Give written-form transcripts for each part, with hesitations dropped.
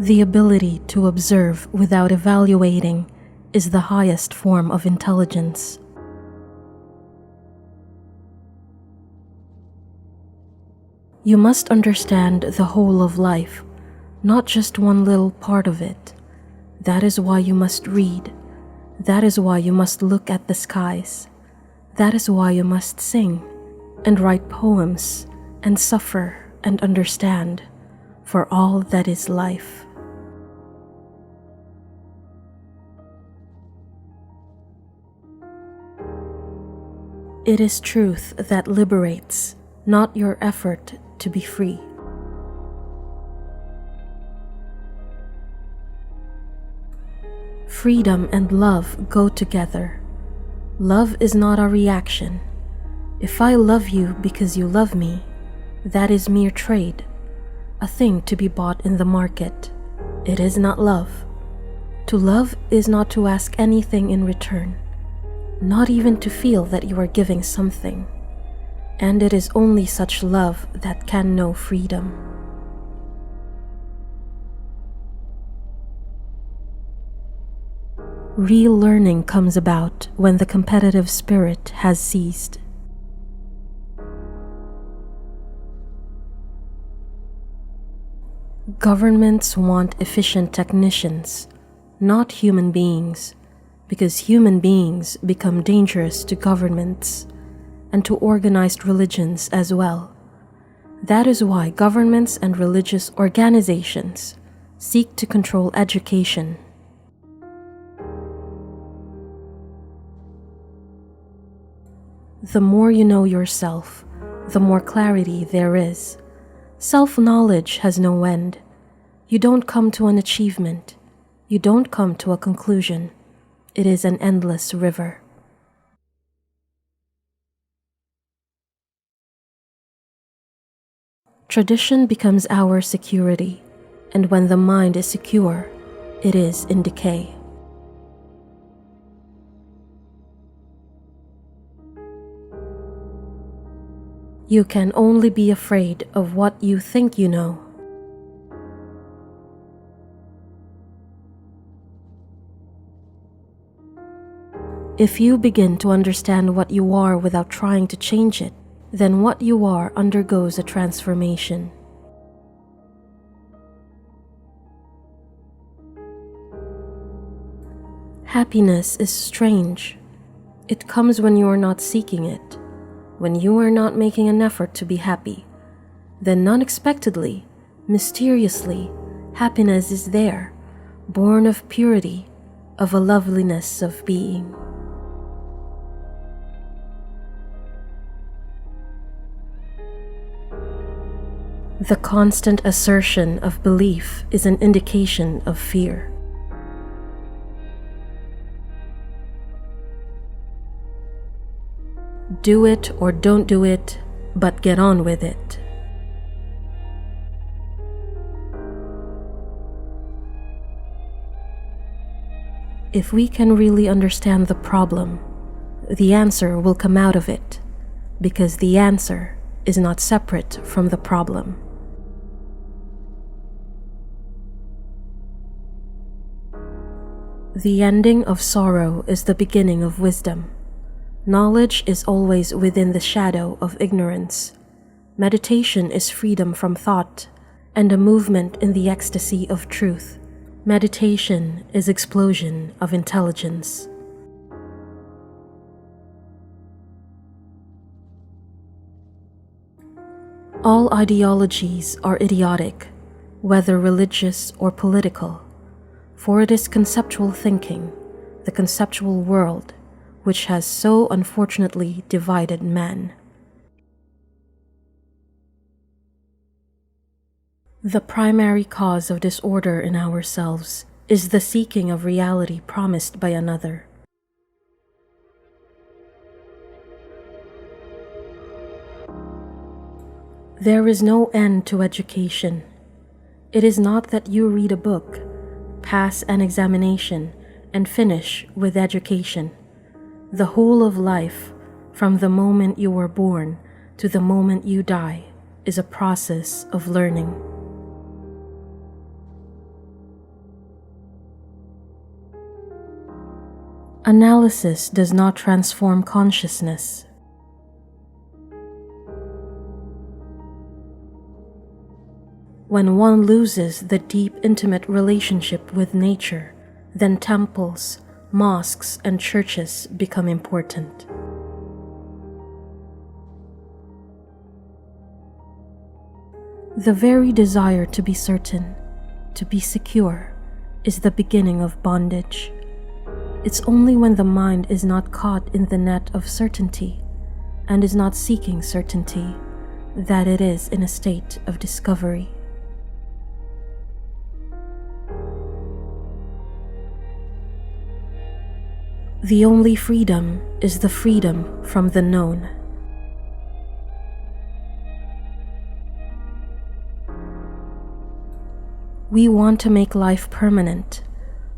The ability to observe without evaluating is the highest form of intelligence. You must understand the whole of life, not just one little part of it. That is why you must read. That is why you must look at the skies. That is why you must sing and write poems and suffer and understand, for all that is life. It is truth that liberates, not your effort to be free. Freedom and love go together. Love is not a reaction. If I love you because you love me, that is mere trade, a thing to be bought in the market. It is not love. To love is not to ask anything in return, not even to feel that you are giving something. And it is only such love that can know freedom. Real learning comes about when the competitive spirit has ceased. Governments want efficient technicians, not human beings, because human beings become dangerous to governments and to organized religions as well. That is why governments and religious organizations seek to control education. The more you know yourself, the more clarity there is. Self-knowledge has no end. You don't come to an achievement. You don't come to a conclusion. It is an endless river. Tradition becomes our security, and when the mind is secure, it is in decay. You can only be afraid of what you think you know. If you begin to understand what you are without trying to change it, then what you are undergoes a transformation. Happiness is strange. It comes when you are not seeking it, when you are not making an effort to be happy. Then unexpectedly, mysteriously, happiness is there, born of purity, of a loveliness of being. The constant assertion of belief is an indication of fear. Do it or don't do it, but get on with it. If we can really understand the problem, the answer will come out of it, because the answer is not separate from the problem. The ending of sorrow is the beginning of wisdom. Knowledge is always within the shadow of ignorance. Meditation is freedom from thought and a movement in the ecstasy of truth. Meditation is explosion of intelligence. All ideologies are idiotic, whether religious or political, for it is conceptual thinking, the conceptual world, which has so unfortunately divided man. The primary cause of disorder in ourselves is the seeking of reality promised by another. There is no end to education. It is not that you read a book, pass an examination, and finish with education. The whole of life, from the moment you were born to the moment you die, is a process of learning. Analysis does not transform consciousness. When one loses the deep, intimate relationship with nature, then temples, mosques, and churches become important. The very desire to be certain, to be secure, is the beginning of bondage. It's only when the mind is not caught in the net of certainty and is not seeking certainty that it is in a state of discovery. The only freedom is the freedom from the known. We want to make life permanent,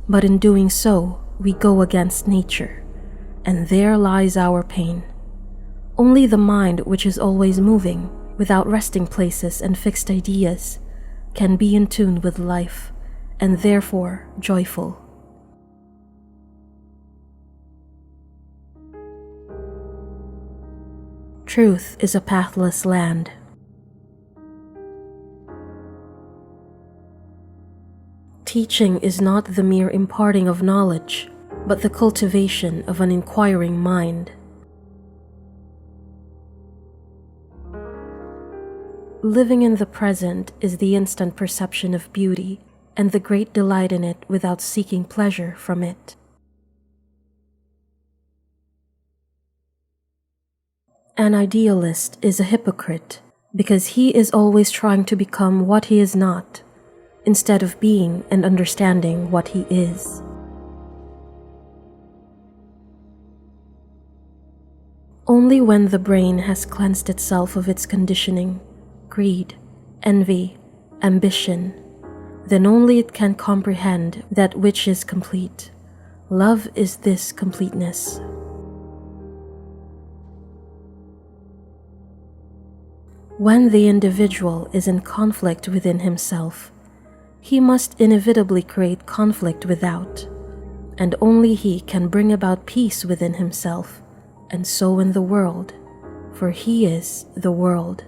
but in doing so, we go against nature, and there lies our pain. Only the mind, which is always moving, without resting places and fixed ideas, can be in tune with life, and therefore joyful. Truth is a pathless land. Teaching is not the mere imparting of knowledge, but the cultivation of an inquiring mind. Living in the present is the instant perception of beauty and the great delight in it without seeking pleasure from it. An idealist is a hypocrite because he is always trying to become what he is not, instead of being and understanding what he is. Only when the brain has cleansed itself of its conditioning, greed, envy, ambition, then only it can comprehend that which is complete. Love is this completeness. When the individual is in conflict within himself, he must inevitably create conflict without, and only he can bring about peace within himself, and so in the world, for he is the world.